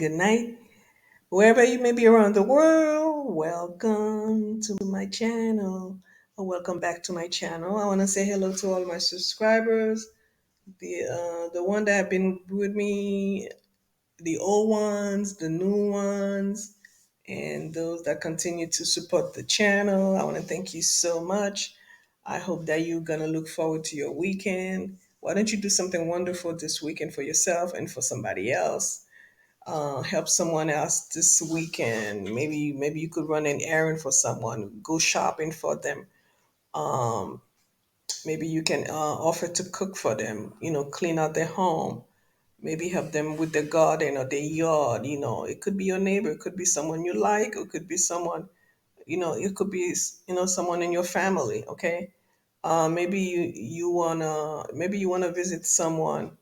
good night. Wherever you may be around the world, welcome to my channel. Or welcome back to my channel. I want to say hello to all my subscribers, the one that have been with me, the old ones, the new ones, and those that continue to support the channel. I want to thank you so much. I hope that you're going to look forward to your weekend. Why don't you do something wonderful this weekend for yourself and for somebody else? Help someone else this weekend. Maybe you could run an errand for someone, go shopping for them. Um, Maybe you can offer to cook for them. Clean out their home. Maybe help them with their garden or their yard. It could be your neighbor, it could be someone you like, it could be someone. It could be someone in your family. Okay. Maybe you wanna visit someone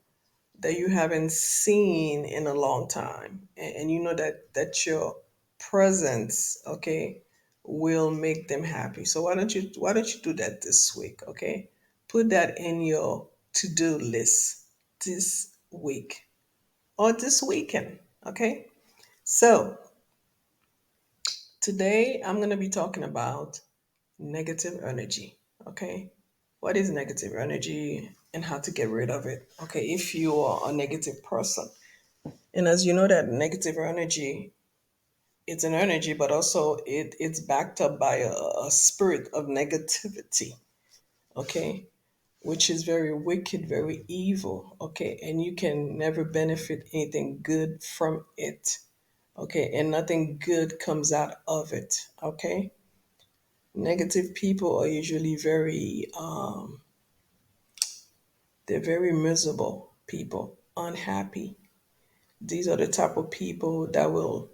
that you haven't seen in a long time, and you know that your presence, okay, will make them happy. So why don't you do that this week? Okay, put that in your to-do list this week or this weekend. Okay, so today I'm going to be talking about negative energy. Okay, what is negative energy and how to get rid of it? Okay, if you are a negative person. And as you know, that negative energy, it's an energy, but also it's backed up by a spirit of negativity, okay, which is very wicked, very evil, okay, and you can never benefit anything good from it, okay, and nothing good comes out of it, okay. Negative people are usually they're very miserable people, unhappy. These are the type of people that will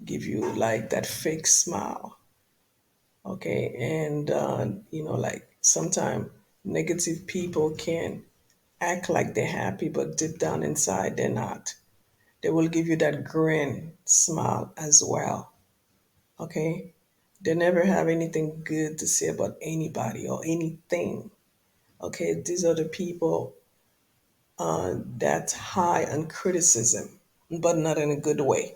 give you like that fake smile, okay? And like sometimes negative people can act like they're happy, but deep down inside they're not. They will give you that grin smile as well, okay? They never have anything good to say about anybody or anything, okay? These are the people that's high on criticism, but not in a good way.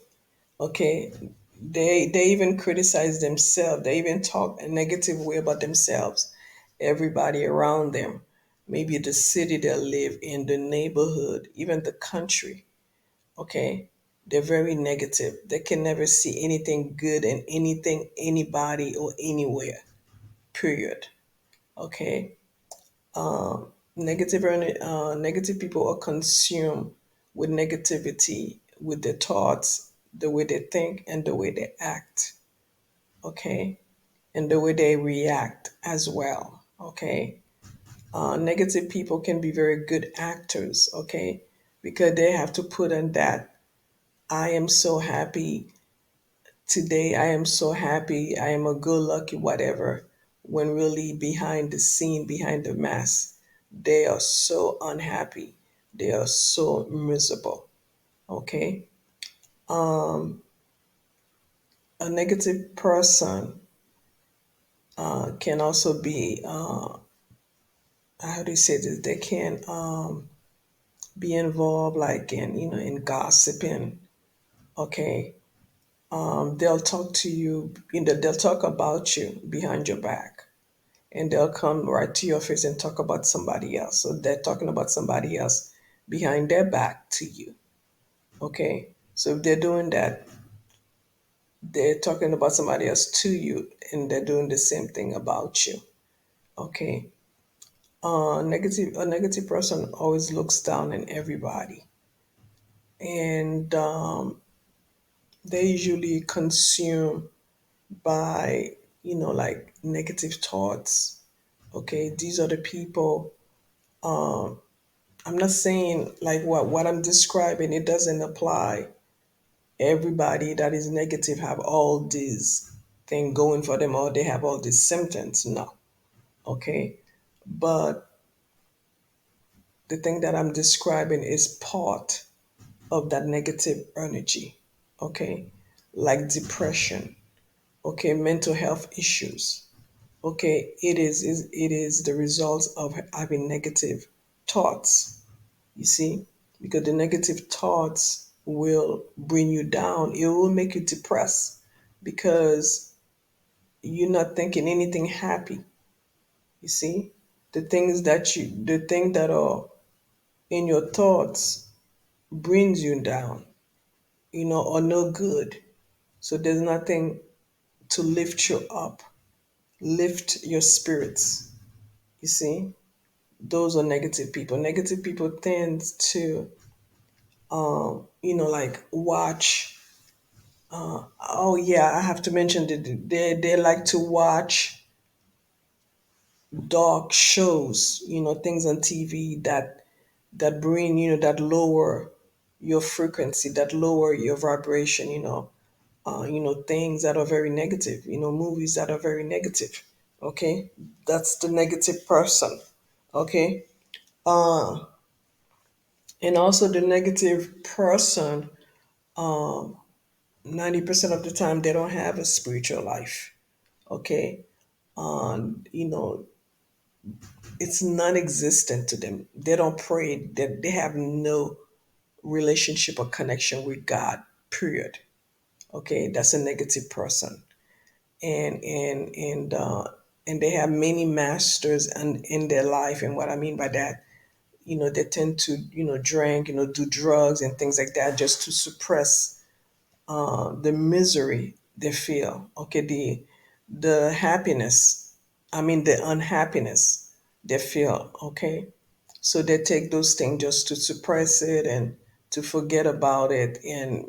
Okay, they even criticize themselves. They even talk a negative way about themselves, everybody around them, maybe the city they live in, the neighborhood, even the country. Okay, they're very negative. They can never see anything good in anything, anybody, or anywhere. Period. Okay, negative people are consumed with negativity, with their thoughts, the way they think, and the way they act. Okay, and the way they react as well. Okay, negative people can be very good actors. Okay, because they have to put in that I am so happy today, I am so happy, I am a good lucky whatever, when really behind the scene, behind the mask, they are so unhappy, they are so miserable. Okay, a negative person can also be how do you say this? They can be involved like in gossiping. Okay, they'll talk to you. They'll talk about you behind your back, and they'll come right to your face and talk about somebody else. So they're talking about somebody else behind their back to you. Okay, so if they're doing that, they're talking about somebody else to you, and they're doing the same thing about you. Okay, a negative person always looks down on everybody, and they usually consume by like negative thoughts. Okay, these are the people. I'm not saying like what I'm describing. It doesn't apply. Everybody that is negative have all these thing going for them, or they have all these symptoms. No, okay, but the thing that I'm describing is part of that negative energy. Okay, like depression. Okay, mental health issues. Okay, it is the result of having negative thoughts. You see, because the negative thoughts will bring you down. It will make you depressed because you're not thinking anything happy. You see, the things that are in your thoughts brings you down, or no good. So there's nothing to lift you up, lift your spirits. You see, those are negative people. Negative people tend to, like watch. Oh yeah, I have to mention that they like to watch dark shows. Things on TV that bring, that lower your frequency, that lower your vibration. Things that are very negative. Movies that are very negative. Okay, that's the negative person. Okay, and also the negative person. 90% of the time, they don't have a spiritual life. Okay, it's non-existent to them. They don't pray. They have no relationship or connection with God. Period. Okay, that's a negative person, and they have many masters in their life. And what I mean by that, they tend to drink, do drugs and things like that just to suppress the misery they feel. Okay, the happiness. I mean the unhappiness they feel. Okay, so they take those things just to suppress it and to forget about it, and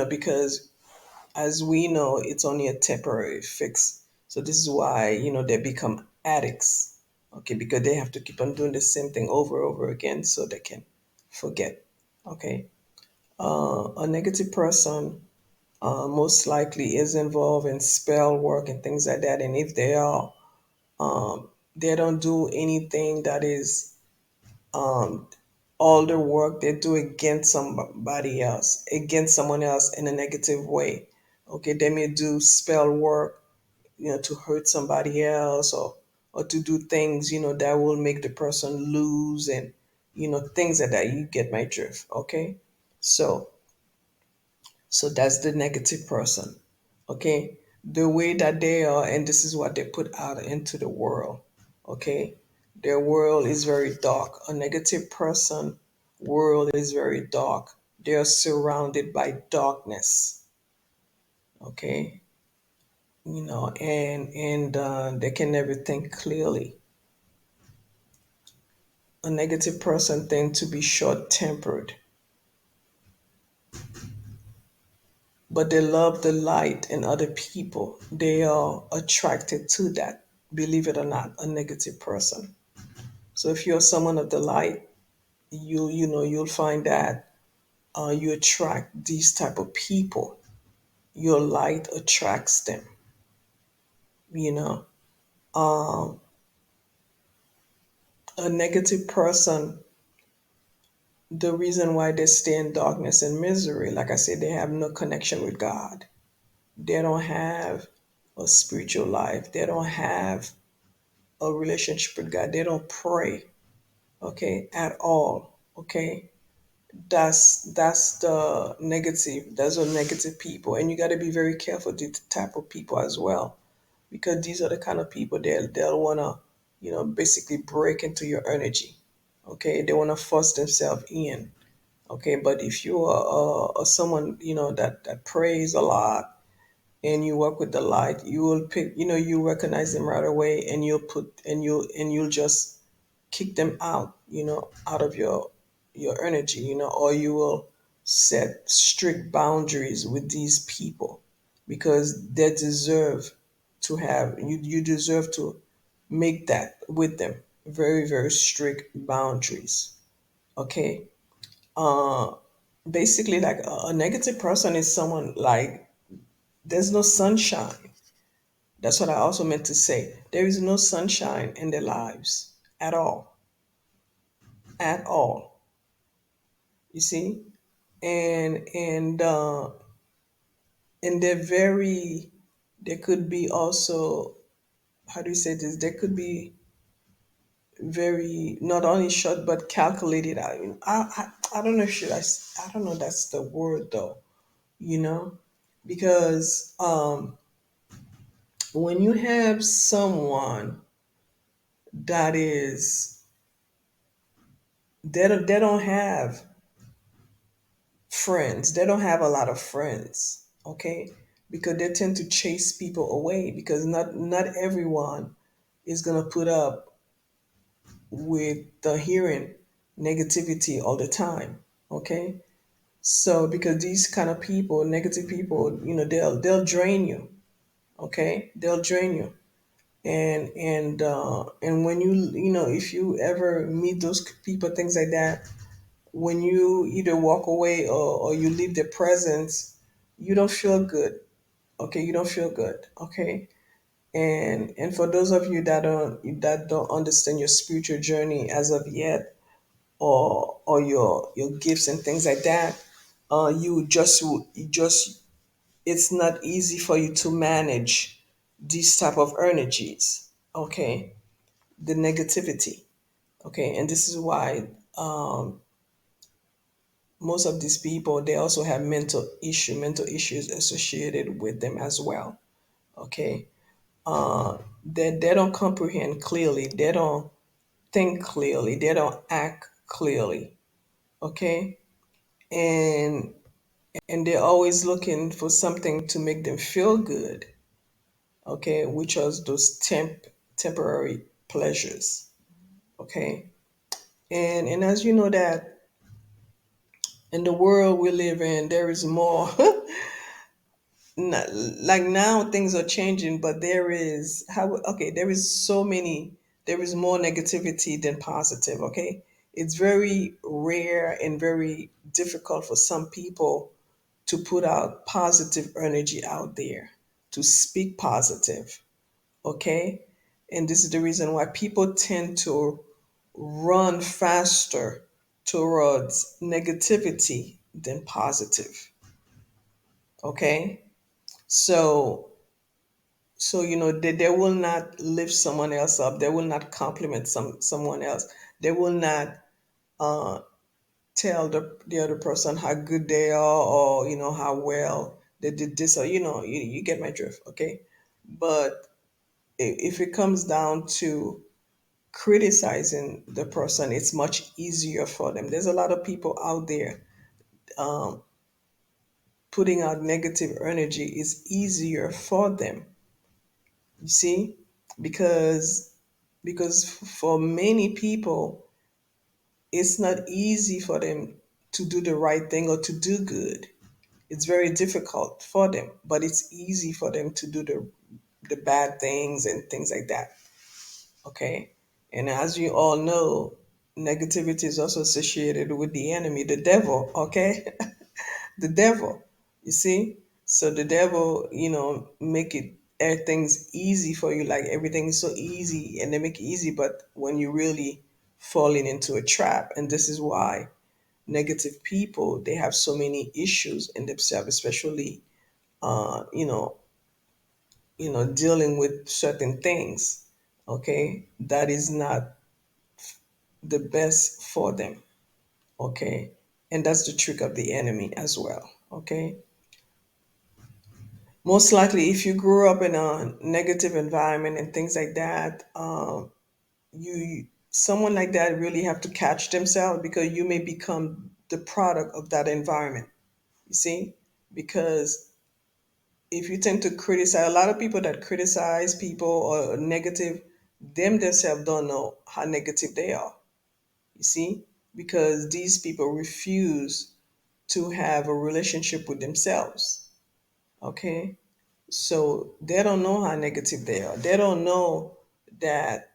because as we know, it's only a temporary fix. So this is why they become addicts. Okay, because they have to keep on doing the same thing over and over again so they can forget. Okay, a negative person most likely is involved in spell work and things like that. And if they are, they don't do anything that is all the work they do against somebody else, against someone else in a negative way. Okay, they may do spell work, to hurt somebody else, or to do things, that will make the person lose, and things like that. You get my drift. Okay, so that's the negative person. Okay, the way that they are, and this is what they put out into the world. Okay, their world is very dark. A negative person world is very dark. They are surrounded by darkness. Okay, and they can never think clearly. A negative person tends to be short tempered, but they love the light in other people. They are attracted to that, believe it or not, a negative person. So if you're someone of the light, you'll find that you attract these type of people. Your light attracts them. You know, a negative person, the reason why they stay in darkness and misery, like I said, they have no connection with God. They don't have a spiritual life. They don't have a relationship with God. They don't pray, okay, at all. Okay. That's the negative. Those are negative people. And you gotta be very careful with the type of people as well. Because these are the kind of people they'll wanna, basically break into your energy. Okay. They wanna force themselves in. Okay. But if you are someone, that prays a lot and you work with the light, you will pick, you recognize them right away, and you'll just kick them out, out of your energy, or you will set strict boundaries with these people because they deserve to have you deserve to make that with them very, very strict boundaries. Okay. Uh Basically, like a negative person is someone like there's no sunshine. That's what I also meant to say. There is no sunshine in their lives at all. At all. You see? And they're very, they could be also, how do you say this? They could be very not only short but calculated. I don't know if should I don't know that's the word though, you know, because when you have someone that is they don't have friends, they don't have a lot of friends, okay, because they tend to chase people away because not everyone is gonna put up with the hearing negativity all the time, okay. So because these kind of people, negative people, you know, they'll drain you, okay, they'll drain you. And when you know, if you ever meet those people, things like that, when you either walk away or you leave their presence, you don't feel good, okay, you don't feel good, okay. And for those of you that don't understand your spiritual journey as of yet, or your gifts and things like that, you just it's not easy for you to manage these type of energies, okay, the negativity, okay. And this is why most of these people, they also have mental issues associated with them as well, okay. They don't comprehend clearly, they don't think clearly, they don't act clearly, okay. And they're always looking for something to make them feel good, okay, which are those temporary pleasures, okay. And as you know that in the world we live in, there is more. Not, like now things are changing, but there is how okay, there is so many, there is more negativity than positive, okay. It's very rare and very difficult for some people to put out positive energy out there, to speak positive, okay. And this is the reason why people tend to run faster towards negativity than positive, okay. So you know they will not lift someone else up, they will not compliment someone else, they will not tell the other person how good they are, or you know how well they did this, or you know, you get my drift, okay. But if it comes down to criticizing the person, it's much easier for them. There's a lot of people out there putting out negative energy is easier for them, you see, because for many people it's not easy for them to do the right thing or to do good. It's very difficult for them, but it's easy for them to do the bad things and things like that, okay. And as you all know, negativity is also associated with the enemy, the devil, okay. The devil, you see. So the devil, you know, make it things easy for you, like everything is so easy and they make it easy, but when you really falling into a trap. And this is why negative people, they have so many issues in themselves, especially uh you know dealing with certain things, okay, that is not the best for them, okay. And that's the trick of the enemy as well, okay. Most likely if you grew up in a negative environment and things like that, you someone like that really have to catch themselves, because you may become the product of that environment, you see. Because if you tend to criticize, a lot of people that criticize people or negative, them themselves don't know how negative they are, you see. Because these people refuse to have a relationship with themselves, okay. So they don't know how negative they are, they don't know that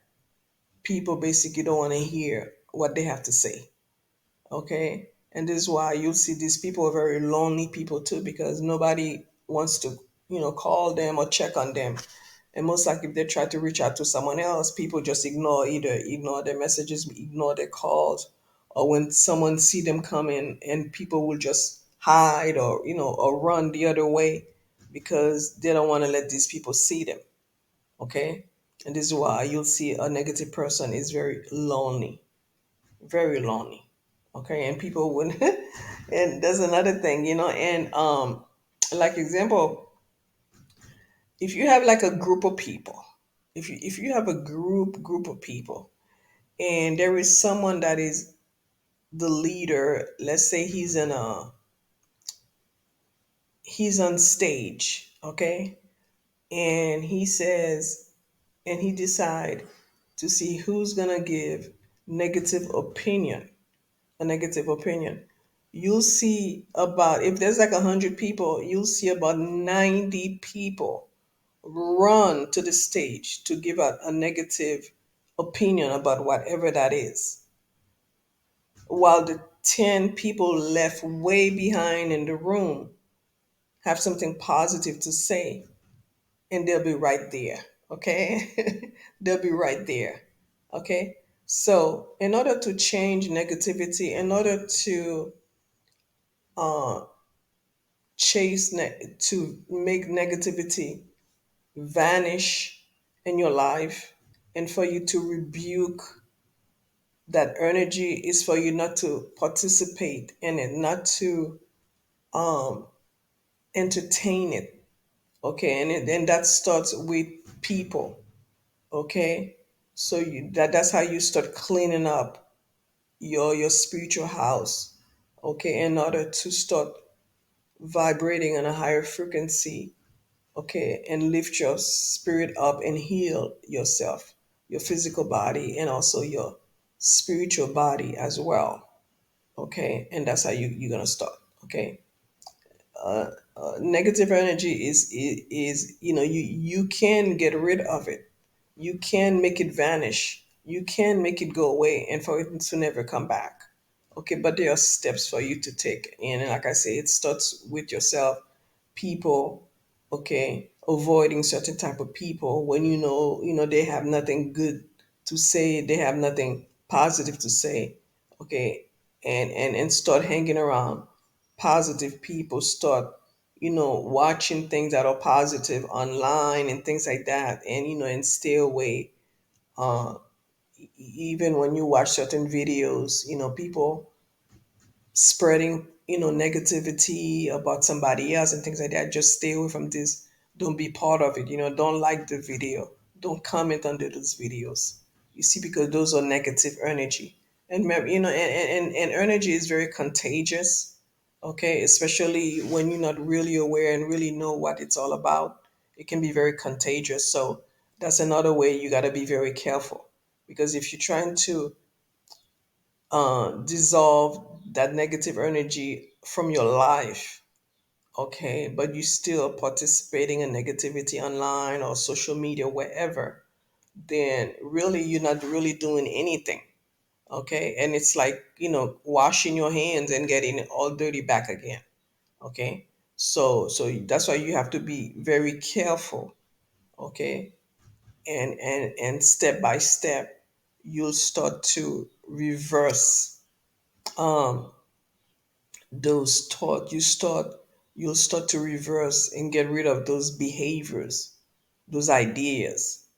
people basically don't want to hear what they have to say, okay. And this is why you'll see these people are very lonely people too, because nobody wants to, call them or check on them. And most likely if they try to reach out to someone else, people just ignore their messages, ignore their calls. Or when someone see them coming, and people will just hide, or run the other way, because they don't want to let these people see them, okay. And this is why you'll see a negative person is very lonely, very lonely. Okay, and people would, and there's another thing, and like example, if you have like a group of people, if you have a group of people, and there is someone that is the leader, let's say he's on stage, okay, and he says, and he decide to see who's gonna give negative opinion, a negative opinion. You'll see about, if there's like 100 people, you'll see about 90 people run to the stage to give out a negative opinion about whatever that is, while the 10 people left way behind in the room have something positive to say, and they'll be right there. Okay. They'll be right there. Okay. So in order to change negativity, in order to uh, to make negativity vanish in your life, and for you to rebuke that energy, is for you not to participate in it, not to um, entertain it. Okay. And that starts with people. Okay. So that's how you start cleaning up your spiritual house. Okay. In order to start vibrating on a higher frequency. Okay. And lift your spirit up and heal yourself, your physical body, and also your spiritual body as well. Okay. And that's how you're gonna start. Okay. Negative energy is, you can get rid of it, you can make it vanish, you can make it go away and for it to never come back. Okay, but there are steps for you to take, and like I say, it starts with yourself, people. Okay, avoiding certain type of people when they have nothing good to say, they have nothing positive to say. Okay, and start hanging around positive people, start watching things that are positive online and things like that, and and stay away. uh Even when you watch certain videos, people spreading negativity about somebody else and things like that, just stay away from this. Don't be part of it. Don't like the video, don't comment under those videos. You see, because those are negative energy. And and energy is very contagious. Okay, especially when you're not really aware and really know what it's all about, it can be very contagious. So that's another way you got to be very careful, because if you're trying to dissolve that negative energy from your life, okay, but you still participating in negativity online or social media, wherever, then really you're not really doing anything. Okay, and it's like washing your hands and getting it all dirty back again. Okay, so that's why you have to be very careful. Okay, and step by step, you'll start to reverse um those thoughts. You'll start to reverse and get rid of those behaviors, those ideas.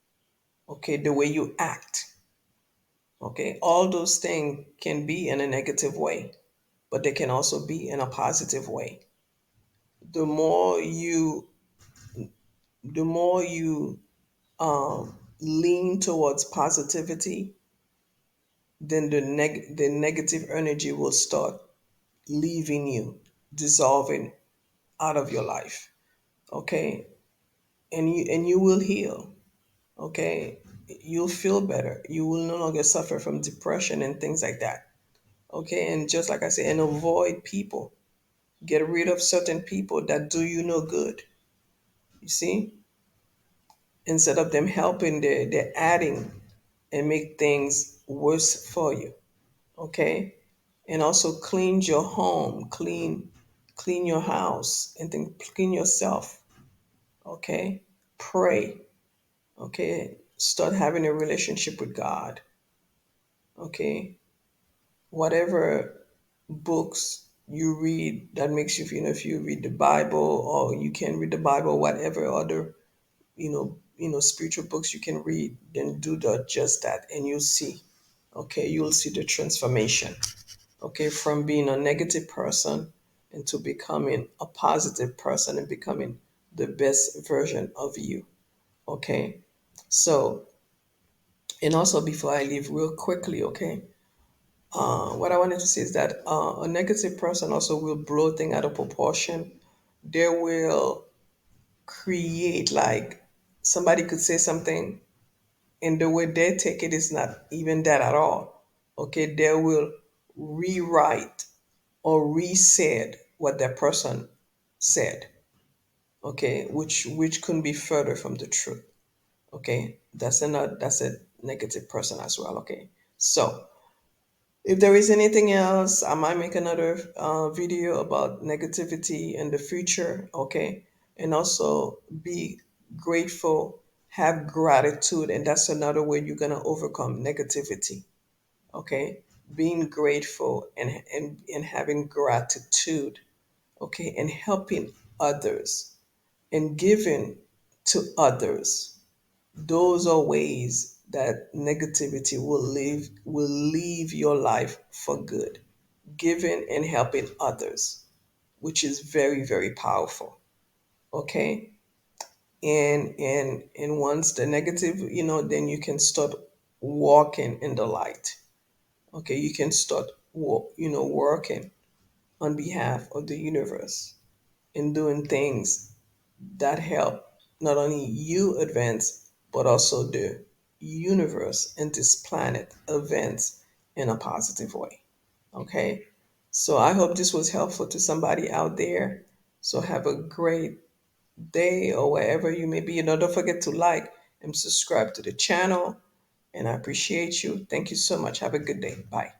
Okay, the way you act. Okay, all those things can be in a negative way, but they can also be in a positive way. The more you the more you lean towards positivity, then the negative energy will start leaving you, dissolving out of your life. Okay, and you will heal. Okay, you'll feel better, you will no longer suffer from depression and things like that. Okay, and just like I said, and avoid people, get rid of certain people that do you no good. You see, instead of them helping, they're adding and make things worse for you. Okay, and also clean your home, clean your house, and then clean yourself. Okay, pray. Okay, start having a relationship with God. Okay, whatever books you read that makes you feel, if you read the Bible, or you can read the Bible, whatever other spiritual books you can read, then do just that, and you'll see. Okay, you'll see the transformation. Okay, from being a negative person into becoming a positive person and becoming the best version of you. Okay, so, and also before I leave, real quickly, okay, what I wanted to say is that a negative person also will blow things out of proportion. They will create, like, somebody could say something, and the way they take it is not even that at all. Okay, they will rewrite or re-said what that person said. Okay, which couldn't be further from the truth. Okay, that's a negative person as well. Okay, so if there is anything else, I might make another video about negativity in the future. Okay, and also be grateful, have gratitude, and that's another way you're gonna overcome negativity. Okay, being grateful and having gratitude. Okay, and helping others and giving to others. Those are ways that negativity will leave your life for good. Giving and helping others, which is very, very powerful. Okay, and once the negative, then you can start walking in the light. Okay, you can start working on behalf of the universe and doing things that help not only you advance, but also the universe and this planet advance in a positive way. Okay. So I hope this was helpful to somebody out there. So have a great day or wherever you may be. And don't forget to like and subscribe to the channel. And I appreciate you. Thank you so much. Have a good day. Bye.